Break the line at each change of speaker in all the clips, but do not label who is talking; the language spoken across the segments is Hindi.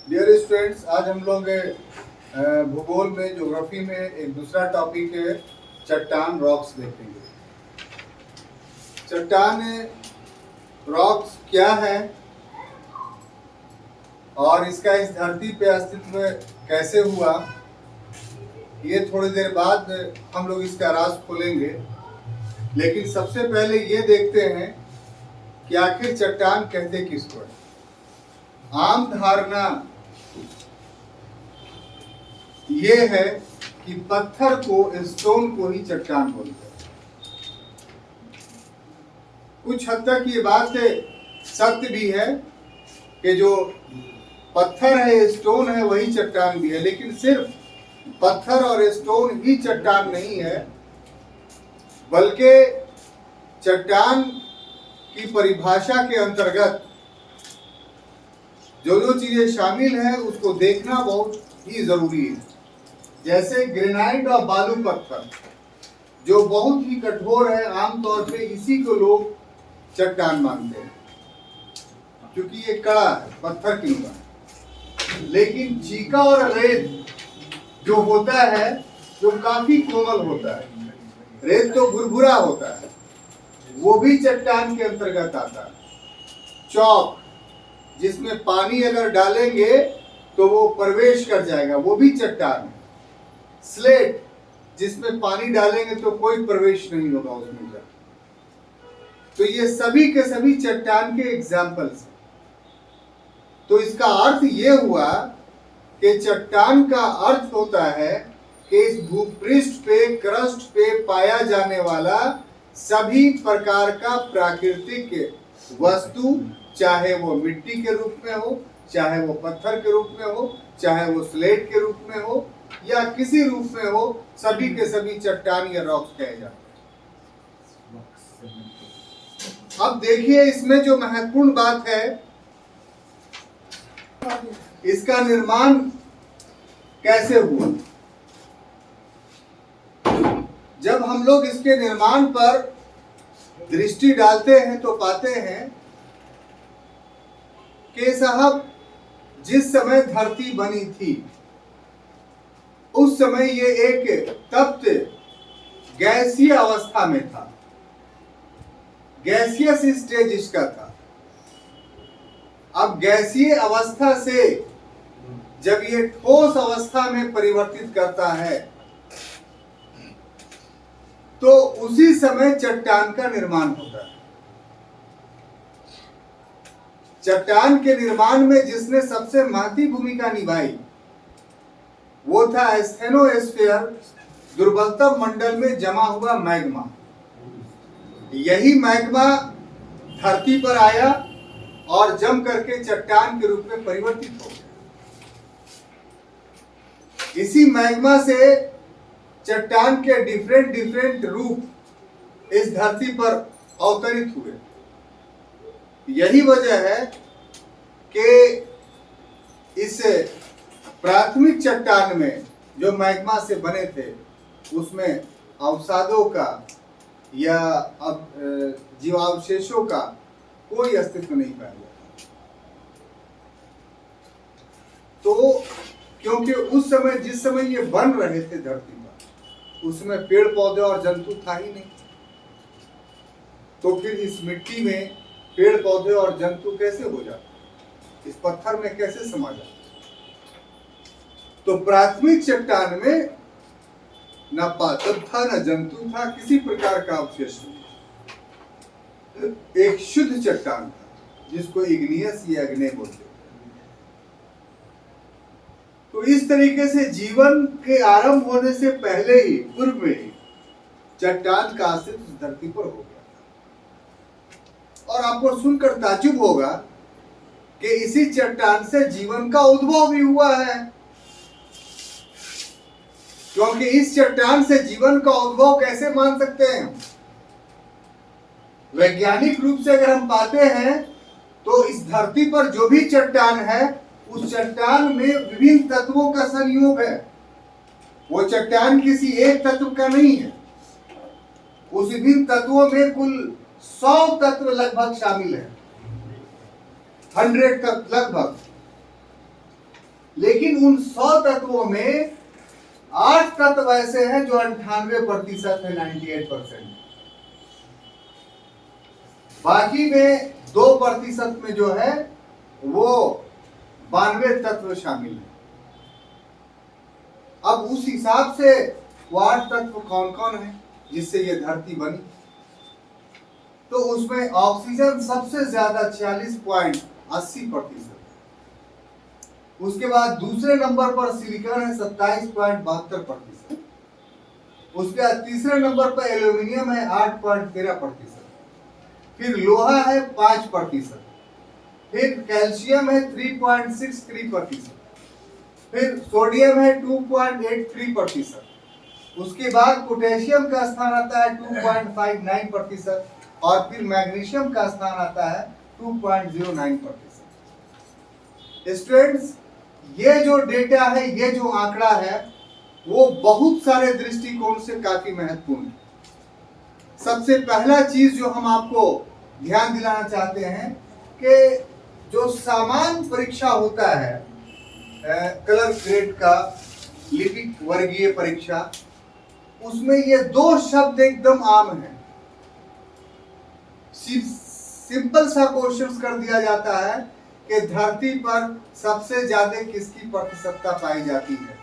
डियर स्टूडेंट्स, आज हम लोग भूगोल में, ज्योग्राफी में एक दूसरा टॉपिक है चट्टान रॉक्स देखेंगे। चट्टान रॉक्स क्या है और इसका इस धरती पे अस्तित्व कैसे हुआ, ये थोड़ी देर बाद हम लोग इसका राज खोलेंगे। लेकिन सबसे पहले ये देखते हैं कि आखिर चट्टान कहते किसको है। आम धारणा ये है कि पत्थर को, स्टोन को ही चट्टान बोलते हैं। कुछ हद तक ये बात सत्य भी है कि जो पत्थर है, स्टोन है, वही चट्टान भी है। लेकिन सिर्फ पत्थर और स्टोन ही चट्टान नहीं है, बल्कि चट्टान की परिभाषा के अंतर्गत जो जो चीजें शामिल हैं उसको देखना बहुत ही जरूरी है। जैसे ग्रेनाइट और बालू पत्थर जो बहुत ही कठोर है, आमतौर पे इसी को लोग चट्टान मानते हैं क्योंकि ये कड़ा है, पत्थर की तरह। लेकिन चीका और रेत जो होता है, जो काफी कोमल होता है, रेत तो भुरभुरा होता है, वो भी चट्टान के अंतर्गत आता है। चौक जिसमें पानी अगर डालेंगे तो वो प्रवेश कर जाएगा, वो भी चट्टान है। स्लेट जिसमें पानी डालेंगे तो कोई प्रवेश नहीं होगा उसमें जा। तो ये सभी के सभी चट्टान के एग्जाम्पल्स हैं। तो इसका अर्थ ये हुआ कि चट्टान का अर्थ होता है कि इस भूपृष्ठ पे, क्रस्ट पे पाया जाने वाला सभी प्रकार का प्राकृतिक वस्तु, चाहे वो मिट्टी के रूप में हो, चाहे वो पत्थर के रूप में हो, चाहे वो स्लेट के रूप में हो, या किसी रूप में हो, सभी के सभी चट्टान या रॉक्स कहे जाते हैं। अब देखिए, इसमें जो महत्वपूर्ण बात है, इसका निर्माण कैसे हुआ। जब हम लोग इसके निर्माण पर दृष्टि डालते हैं तो पाते हैं कि साहब, जिस समय धरती बनी थी उस समय ये एक तप्त गैसीय अवस्था में था। गैसियस स्टेज इसका था। अब गैसीय अवस्था से जब ये ठोस अवस्था में परिवर्तित करता है तो उसी समय चट्टान का निर्माण होता है। चट्टान के निर्माण में जिसने सबसे महत्वपूर्ण भूमिका निभाई वो था स्टेनोस्फीयर, दुर्बलतम मंडल में जमा हुआ मैग्मा। यही मैग्मा धरती पर आया और जम करके चट्टान के रूप में परिवर्तित हो गया। इसी मैग्मा से चट्टान के डिफरेंट रूप इस धरती पर अवतरित हुए। यही वजह है कि इस प्राथमिक चट्टान में जो मैग्मा से बने थे उसमें अवसादों का या जीवावशेषों का कोई अस्तित्व नहीं पाया गया। तो क्योंकि उस समय, जिस समय ये बन रहे थे धरती पर, उसमें पेड़ पौधे और जंतु था ही नहीं। तो फिर इस मिट्टी में पेड़ पौधे और जंतु कैसे हो जाते, इस पत्थर में कैसे समा जाते। तो प्राथमिक चट्टान में न पादप था, न जंतु था, किसी प्रकार का अवशेष नहीं। एक शुद्ध चट्टान था जिसको इग्नियस या अग्नेय बोलते हैं। तो इस तरीके से जीवन के आरंभ होने से पहले ही, पूर्व में ही चट्टान का अस्तित्व धरती पर हो गया। और आपको सुनकर ताज्जुब होगा कि इसी चट्टान से जीवन का उद्भव भी हुआ है, क्योंकि इस चट्टान से जीवन का उद्भव कैसे मान सकते हैं। वैज्ञानिक रूप से अगर हम पाते हैं तो इस धरती पर जो भी चट्टान है, उस चट्टान में विभिन्न तत्वों का संयोग है। वो चट्टान किसी एक तत्व का नहीं है। उस विभिन्न तत्वों में कुल 100 तत्व लगभग शामिल है, 100 तत्व लगभग। लेकिन उन 100 तत्वों में 8 तत्व ऐसे हैं जो 98% है, 98%। बाकी में 2% में जो है वो 92 तत्व शामिल है। अब उस हिसाब से वो 8 तत्व कौन कौन है जिससे ये धरती बनी? तो उसमें ऑक्सीजन सबसे ज्यादा 46.80%। उसके बाद दूसरे नंबर पर सिलिकॉन है 27.72%। उसके बाद तीसरे नंबर पर एल्यूमिनियम है 8.13%। फिर लोहा है 5%। फिर कैल्शियम है 3.63%। फिर सोडियम है 2.83%। उसके बाद पोटेशियम का स्थान आता है 2.59% और फिर मैग्नीशियम का स्थान आता है 2.09%। स्टूडेंट्स, ये जो डेटा है, ये जो आंकड़ा है, वो बहुत सारे दृष्टिकोण से काफी महत्वपूर्ण है। सबसे पहला चीज जो हम आपको ध्यान दिलाना चाहते हैं कि जो सामान्य परीक्षा होता है, कलर ग्रेड का लिपिक वर्गीय परीक्षा, उसमें ये 2 शब्द एकदम आम है। सिंपल सा क्वेश्चन कर दिया जाता है कि धरती पर सबसे ज्यादा किसकी प्रतिशतता पाई जाती है,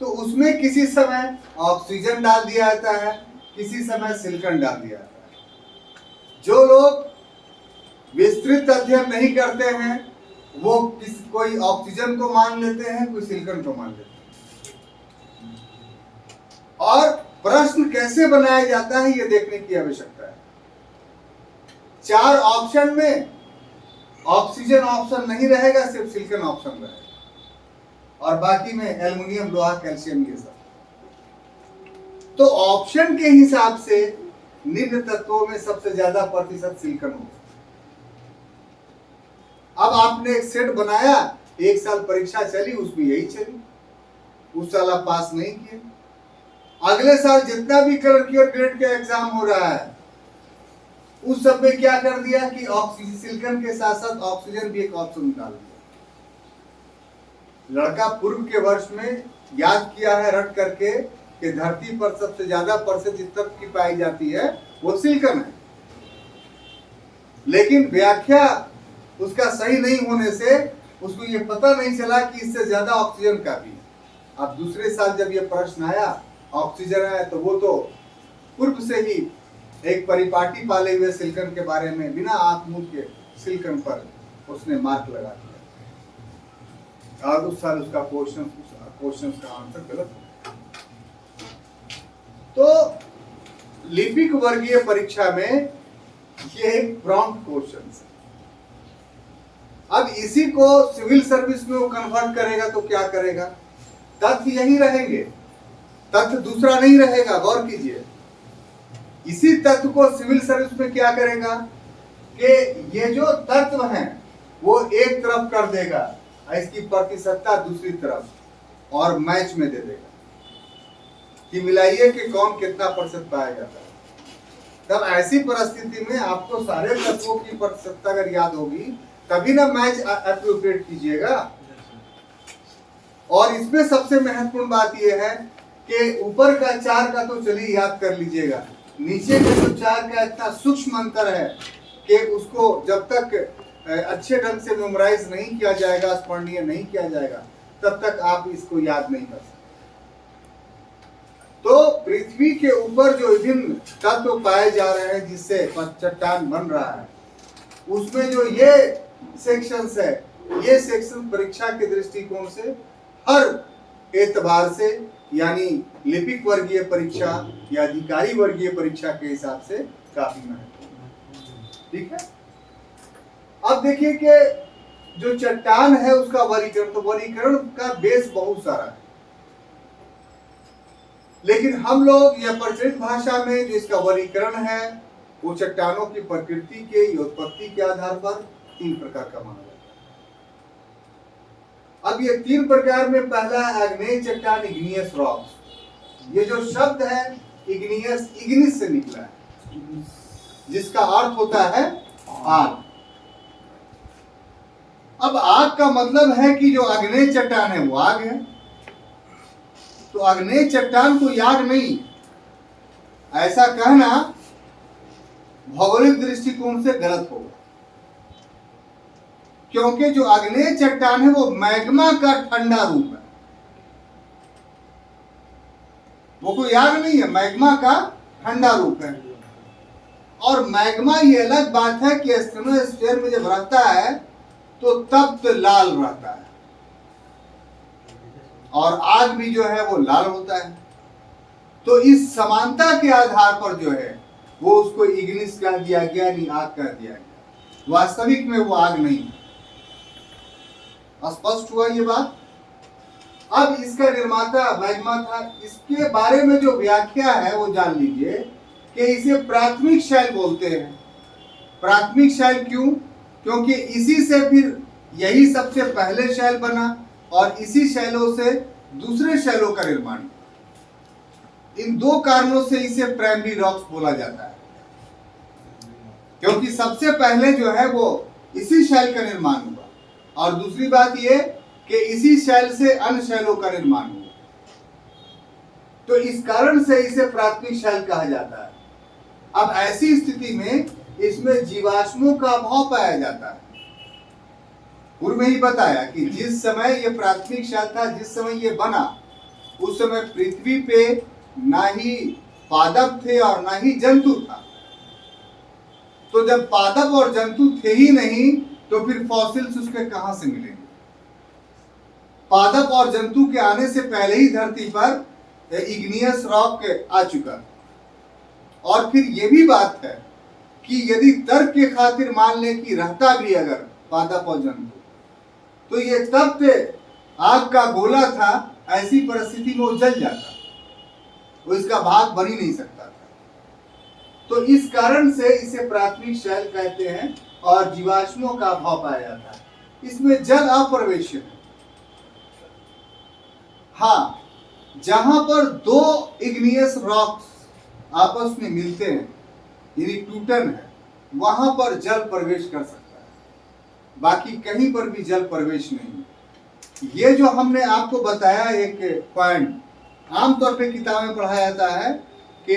तो उसमें किसी समय ऑक्सीजन डाल दिया जाता है, किसी समय सिलिकॉन डाल दिया जाता है। जो लोग विस्तृत अध्ययन नहीं करते हैं वो कोई ऑक्सीजन को मान लेते हैं, कोई सिलिकॉन को मान लेते हैं। और प्रश्न कैसे बनाया जाता है ये देखने की आवश्यकता है। 4 ऑप्शन में ऑक्सीजन ऑप्शन नहीं रहेगा, सिर्फ सिलिकॉन ऑप्शन रहेगा और बाकी में एल्युमिनियम, लोहा, कैल्शियम, ये सब। तो ऑप्शन के हिसाब से निम्न तत्वों में सबसे ज्यादा प्रतिशत सिलिकॉन होगा। अब आपने एक सेट बनाया, 1 साल परीक्षा चली, उसमें यही चली, उस साल आप पास नहीं किए। अगले साल जितना भी कलर की और ग्रेड का एग्जाम हो रहा है, उस सब में क्या कर दिया कि ऑक्सीजन, सिलिकॉन के साथ साथ ऑक्सीजन भी एक ऑप्शन निकाल दिया। लड़का पूर्व के वर्ष में याद किया है रट करके कि धरती पर सबसे ज्यादा प्रतिशत तत्व की पाई जाती है वो सिलिकॉन है, लेकिन व्याख्या उसका सही नहीं होने से उसको ये पता नहीं चला कि इससे ज्यादा ऑक्सीजन का भी। अब दूसरे साल जब ये प्रश्न आया, ऑक्सीजन आया, तो वो तो पूर्व से ही एक परिपाटी पाले हुए सिलिकॉन के बारे में बिना आंख मूंद के सिलिकॉन पर उसने मार्क लगा दिया और उस साल उसका क्वेश्चन का आंसर गलत हो। तो लिपिक वर्गीय परीक्षा में ये एक प्रॉम्प्ट क्वेश्चन है। अब इसी को सिविल सर्विस में वो कन्वर्ट करेगा तो क्या करेगा? तथ्य यही रहेंगे, तथ्य दूसरा नहीं रहेगा। गौर कीजिए, इसी तत्व को सिविल सर्विस में क्या करेगा कि ये जो तत्व हैं वो एक तरफ कर देगा, इसकी प्रतिशतता दूसरी तरफ, और मैच में दे देगा कि मिलाइए कि कौन कितना प्रतिशत पाया जाता है। तब ऐसी परिस्थिति में आपको सारे तत्वों की प्रतिशतता अगर याद होगी तभी ना मैच एप्रोप्रिएट कीजिएगा। और इसमें सबसे महत्वपूर्ण बात यह है कि ऊपर का 4 का तो चलिए याद कर लीजिएगा, नीचे के जो 4 का इतना सूक्ष्म अंतर है कि उसको जब तक अच्छे ढंग से मेमोराइज नहीं किया जाएगा, स्मरणीय नहीं किया जाएगा, तब तक आप इसको याद नहीं कर सकते। तो पृथ्वी के ऊपर जो विभिन्न तत्व पाए जा रहे हैं जिससे चट्टान बन रहा है, उसमें जो ये सेक्शंस है, ये सेक्शन परीक्षा के दृष्टिकोण से हर एतबार से, यानी लिपिक वर्गीय परीक्षा या अधिकारी वर्गीय परीक्षा के हिसाब से काफी महत्वपूर्ण। ठीक है। अब देखिए कि जो चट्टान है उसका वर्गीकरण, तो वर्गीकरण का बेस बहुत सारा है, लेकिन हम लोग या प्रचलित भाषा में जो इसका वर्गीकरण है वो चट्टानों की प्रकृति के या उत्पत्ति के आधार पर 3 प्रकार का माना जाता है। अब ये 3 प्रकार में पहला है आग्नेय चट्टान, इग्नियस रॉक्स। ये जो शब्द है इग्नियस, इग्निस से निकला है, जिसका अर्थ होता है आग। अब आग का मतलब है कि जो आग्नेय चट्टान है वो आग है, तो आग्नेय चट्टान कोई आग नहीं, ऐसा कहना भौगोलिक दृष्टिकोण से गलत होगा, क्योंकि जो आग्नेय चट्टान है वो मैग्मा का ठंडा रूप है, वो कोई आग नहीं है, मैग्मा का ठंडा रूप है। और मैग्मा ये अलग बात है कि स्टेनोस्फीयर में जब रहता है तो तप्त लाल रहता है, और आग भी जो है वो लाल होता है। तो इस समानता के आधार पर जो है वो उसको इग्निस कह दिया गया, नहीं आग कह दिया गया, वास्तविक में वो आग नहीं है। स्पष्ट हुआ ये बात। अब इसका निर्माता मैग्मा था, इसके बारे में जो व्याख्या है वो जान लीजिए कि इसे प्राथमिक शैल बोलते हैं। प्राथमिक शैल क्यों? क्योंकि इसी से फिर यही सबसे पहले शैल बना और इसी शैलों से दूसरे शैलों का निर्माण। इन दो कारणों से इसे प्राइमरी रॉक्स बोला जाता है, क्योंकि सबसे पहले जो है वो इसी शैल का निर्माण हुआ, और दूसरी बात ये कि इसी शैल से अन्य शैलों का निर्माण हुआ। तो इस कारण से इसे प्राथमिक शैल कहा जाता है। अब ऐसी स्थिति में इसमें जीवाश्मों का अभाव पाया जाता है। पूर्व में ही बताया कि जिस समय ये प्राथमिक शैल था, जिस समय ये बना, उस समय पृथ्वी पे ना ही पादप थे और ना ही जंतु था। तो जब पादप और जंतु थे ही नहीं तो फिर फॉसिल्स उसके कहां से मिलेंगे? पादप और जंतु के आने से पहले ही धरती पर इग्नियस रॉक आ चुका। और फिर यह भी बात है कि यदि तर्क के खातिर मान ले कि रहता भी अगर पादप और जंतु, तो ये तप्त आग का गोला था, ऐसी परिस्थिति में वो जल जाता, वो इसका भाग बन ही नहीं सकता था। तो इस कारण से इसे प्राथमिक शैल कहते हैं और जीवाश्मों का अभाव पाया जाता है। इसमें जल अप्रवेश्य है। हाँ, जहां पर दो इग्नियस रॉक्स आपस में मिलते हैं, यानी टूटन है, वहां पर जल प्रवेश कर सकता है, बाकी कहीं पर भी जल प्रवेश नहीं। ये जो हमने आपको बताया एक पॉइंट, आमतौर पे किताब में पढ़ाया जाता है कि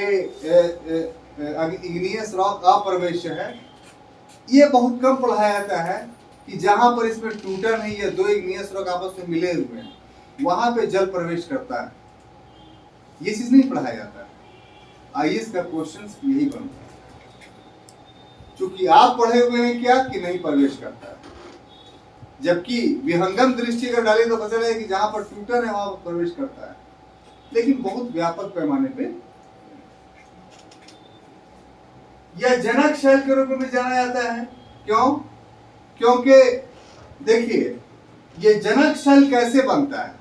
इग्नियस रॉक अप्रवेश है। ये बहुत कम पढ़ाया जाता है कि जहां पर इसमें टूटन है या दो इग्नियस रॉक आपस में मिले हुए हैं, वहां पे जल प्रवेश करता है। ये चीज नहीं पढ़ाया जाता है। आईएएस का क्वेश्चन यही बनता है, क्योंकि आप पढ़े हुए हैं क्या कि नहीं प्रवेश करता है, जबकि विहंगम दृष्टि अगर डाले तो पता चले कि जहां पर टूटन है वहां पर प्रवेश करता है, लेकिन बहुत व्यापक पैमाने पे। यह जनक शैल के रूप में जाना जाता है। क्यों? क्योंकि देखिए, ये जनक शैल कैसे बनता है,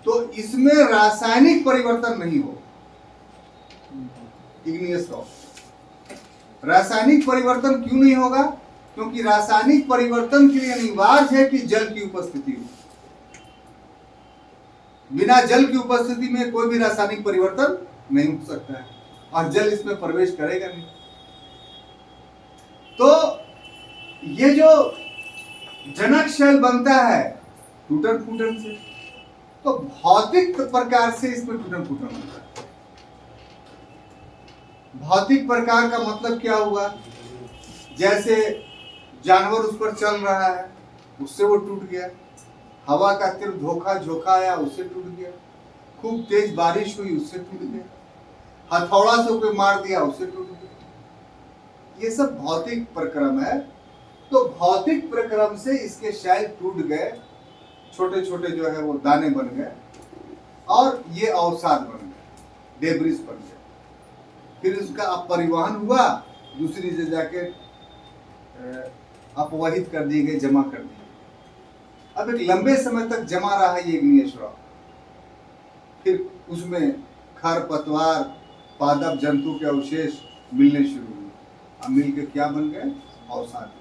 तो इसमें रासायनिक परिवर्तन नहीं हो। इग्नियस रॉक रासायनिक परिवर्तन क्यों नहीं होगा? क्योंकि रासायनिक परिवर्तन के लिए अनिवार्य है कि जल की उपस्थिति हो। बिना जल की उपस्थिति में कोई भी रासायनिक परिवर्तन नहीं हो सकता है, और जल इसमें प्रवेश करेगा नहीं। तो ये जो जनक शैल बनता है टूटन फूटन से, तो भौतिक प्रकार से इसमें टूटन फूटन होता है। भौतिक प्रकार का मतलब क्या हुआ? जैसे जानवर उस पर चल रहा है, उससे वो टूट गया। हवा का तीव्र झोंका आया, उससे टूट गया। खूब तेज बारिश हुई, उससे टूट गया। हथौड़ा से कोई मार दिया, उससे टूट गया। ये सब भौतिक प्रक्रम है। तो भौतिक प्रक्रम से इसके शैल टूट गए, छोटे छोटे जो है वो दाने बन गए, और ये अवसाद बन गए, डेब्रिस बन गए। फिर उसका अपरिवहन हुआ, दूसरी जगह जाके अपवहित कर दिए गए, जमा कर दिए। अब एक लंबे समय तक जमा रहा ये इग्नियस रॉक, फिर उसमें खर पतवार, पादप, जंतु के अवशेष मिलने शुरू हुए। अब मिलकर क्या बन गए? अवसाद।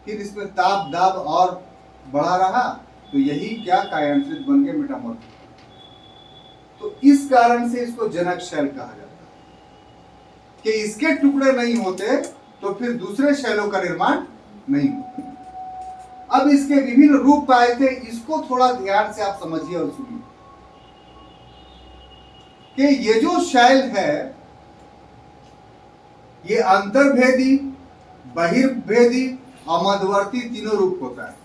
फिर इसमें ताप दाब और बढ़ा रहा, तो यही क्या कायांत्रित बन गए, मेटामॉर्फिक। तो इस कारण से इसको जनक शैल कहा जाता है कि इसके टुकड़े नहीं होते तो फिर दूसरे शैलों का निर्माण नहीं होता। अब इसके विभिन्न रूप पाए थे, इसको थोड़ा ध्यान से आप समझिए और सुनिए कि ये जो शैल है ये अंतर्भेदी, बहिर्भेदी और मध्यवर्ती तीनों रूप होता है।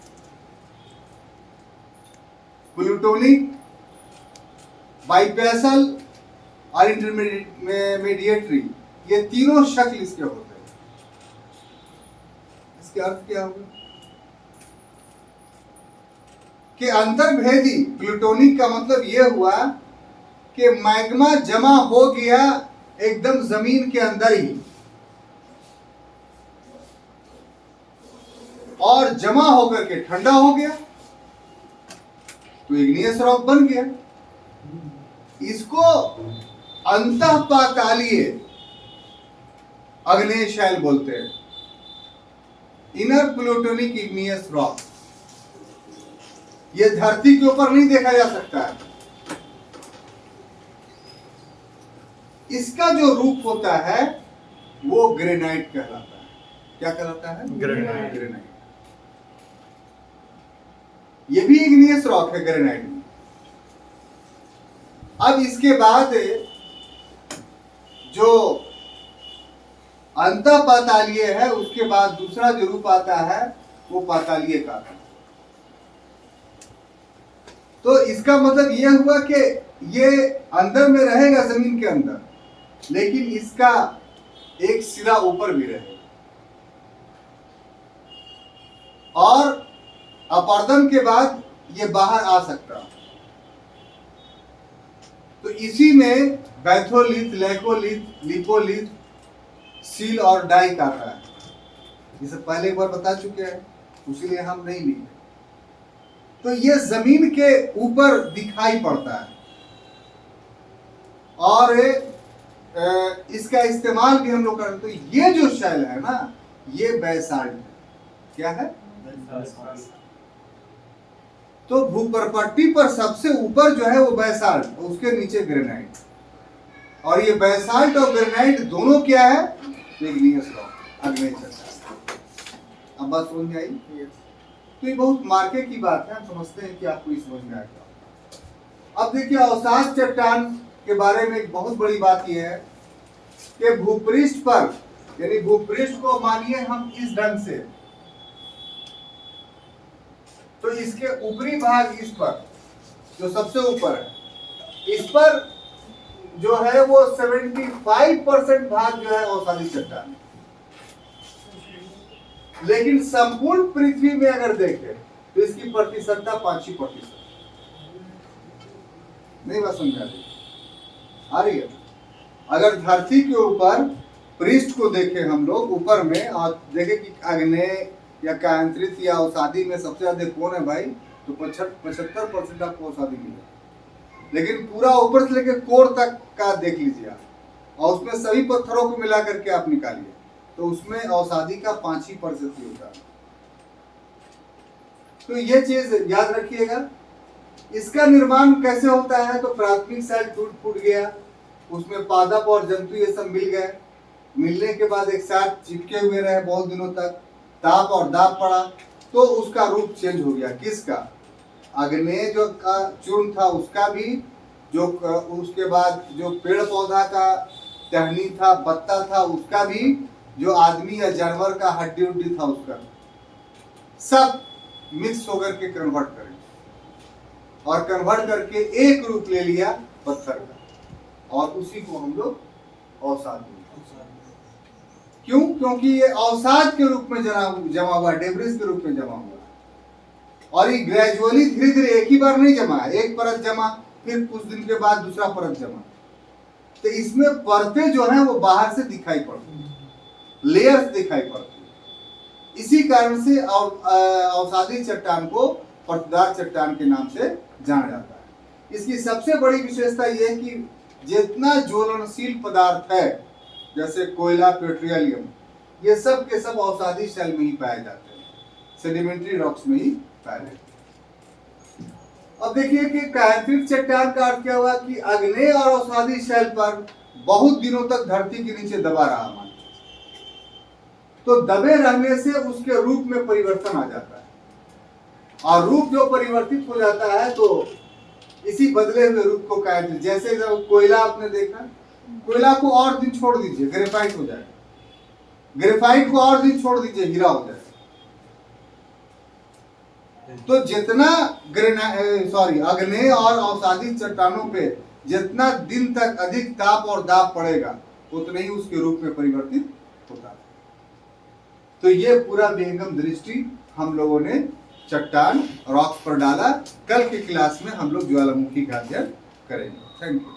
प्लूटोनिक, बाइपेसल और इंटरमीडिएटरी, ये तीनों शक्ल इसके होते हैं। इसके अर्थ क्या होगा कि अंतर्भेदी प्लूटोनिक का मतलब यह हुआ कि मैग्मा जमा हो गया एकदम जमीन के अंदर ही, और जमा होकर के ठंडा हो गया तो इग्नियस रॉक बन गया। इसको अंतः पातालीय अग्नेय शैल बोलते हैं, इनर प्लूटोनिक इग्नियस रॉक। यह धरती के ऊपर नहीं देखा जा सकता है। इसका जो रूप होता है वो ग्रेनाइट कहलाता है। क्या कहलाता है? ग्रेनाइट। ये भी इग्नियस रॉक है ग्रेनाइट में। अब इसके बाद जो अंतः पातालीय है, उसके बाद दूसरा जो रूप आता है वो पातालीय का है। तो इसका मतलब यह हुआ कि ये अंदर में रहेगा जमीन के अंदर, लेकिन इसका एक सिरा ऊपर भी रहेगा, और अपर्दन के बाद ये बाहर आ सकता है। तो इसी में बैथोलिथ, लेकोलिथ, लिपोलिथ, सील और डाइक आता है। ये सब पहले एक बार बता चुके हैं, इसीलिए हम नहीं लिखे। तो ये जमीन के ऊपर दिखाई पड़ता है, और इसका इस्तेमाल भी हम लोग करते। तो ये जो शैल है ना, ये बैसाल्ट है। क्या है? तो भूप्रपट्टी पर सबसे ऊपर जो है वो बैसाल्ट, उसके नीचे ग्रेनाइट। और ये बैसाल्ट और ग्रेनाइट दोनों क्या है? इग्नियस रॉक, अग्नेय चट्टान। अब बात समझ में आई? तो ये बहुत मार्के की बात है, हम समझते हैं कि आपको ये समझ में आएगा। अब देखिए, अवसाद चट्टान के बारे में एक बहुत बड़ी बात यह है कि भूपृष्ठ पर, यानी भूपृष्ठ को मानिए हम इस ढंग से, तो इसके ऊपरी भाग, इस पर जो सबसे ऊपर है, इस पर जो है वो 75% भाग जो है अवसादी चट्टान है। लेकिन संपूर्ण पृथ्वी में अगर देखें तो इसकी प्रतिशतता 5% नहीं। बात समझ आ रही है? अगर धरती के ऊपर पृष्ठ को देखें हम लोग ऊपर में, और देखें कि आग्नेय या कायांतरित या अवसादी में सबसे ज्यादा कौन है भाई, तो 75% आपको अवसादी मिलेगा। लेकिन पूरा ऊपर से लेकर कोर तक का देख लीजिए आप, और उसमें सभी पत्थरों को मिला करके आप निकालिए, तो उसमें अवसादी का 5% ही होता है। तो ये चीज याद रखिएगा। इसका निर्माण कैसे होता है? तो प्राथमिक सेल टूट फूट गया, उसमें पादप और जंतु ये सब मिल गए, मिलने के बाद एक साथ चिपके हुए रहे बहुत दिनों तक, ताप और दाब पड़ा, तो उसका रूप चेंज हो गया। किसका? अग्नेय जो का चूर्ण था उसका भी, जो उसके बाद जो पेड़ पौधा का टहनी था, पत्ता था, उसका भी, जो आदमी या जानवर का हड्डी उड्डी था उसका, सब मिक्स होकर के कन्वर्ट करें, और कन्वर्ट करके एक रूप ले लिया पत्थर का, और उसी को हम लोग अवसाद बोलते हैं। क्यों? क्योंकि ये अवसाद के रूप में जमा हुआ, डेब्रिस के रूप में जमा हुआ, और ये ग्रेजुअली धीरे धीरे एक ही बार नहीं जमा, एक परत जमा, फिर कुछ दिन के बाद दूसरा परत जमा। तो इसमें परतें जो है वो बाहर से दिखाई पड़ती है, लेयर्स दिखाई पड़ती है। इसी कारण से अवसादी चट्टान को परतदार चट्टान के नाम से जाना जाता है। इसकी सबसे बड़ी विशेषता यह है कि जितना ज्वलनशील पदार्थ है, जैसे कोयला, पेट्रोलियम, ये सब के सब अवसादी शैल में ही पाए जाते हैं, सेडिमेंट्री रॉक्स में ही पाए जाते हैं। अब देखिए कि कायांतरित चट्टान का अर्थ क्या हुआ कि अग्नेय और अवसादी शैल पर बहुत दिनों तक धरती के नीचे दबा रहा मान, तो दबे रहने से उसके रूप में परिवर्तन आ जाता है, और रूप जो परिवर्तित हो जाता है तो इसी बदले हुए रूप को कहते हैं। जैसे जब कोयला आपने देखा, कोयला को और दिन छोड़ दीजिए ग्रेफाइट हो जाएगा, ग्रेफाइट को और दिन छोड़ दीजिए हीरा हो जाएगा। तो जितना अग्नेय और अवसादी चट्टानों पे जितना दिन तक अधिक ताप और दाब पड़ेगा उतना ही उसके रूप में परिवर्तित होता है। तो ये पूरा विहंगम दृष्टि हम लोगों ने चट्टान रॉक्स पर डाला। कल की क्लास में हम लोग ज्वालामुखी का अध्ययन करेंगे। Thank you.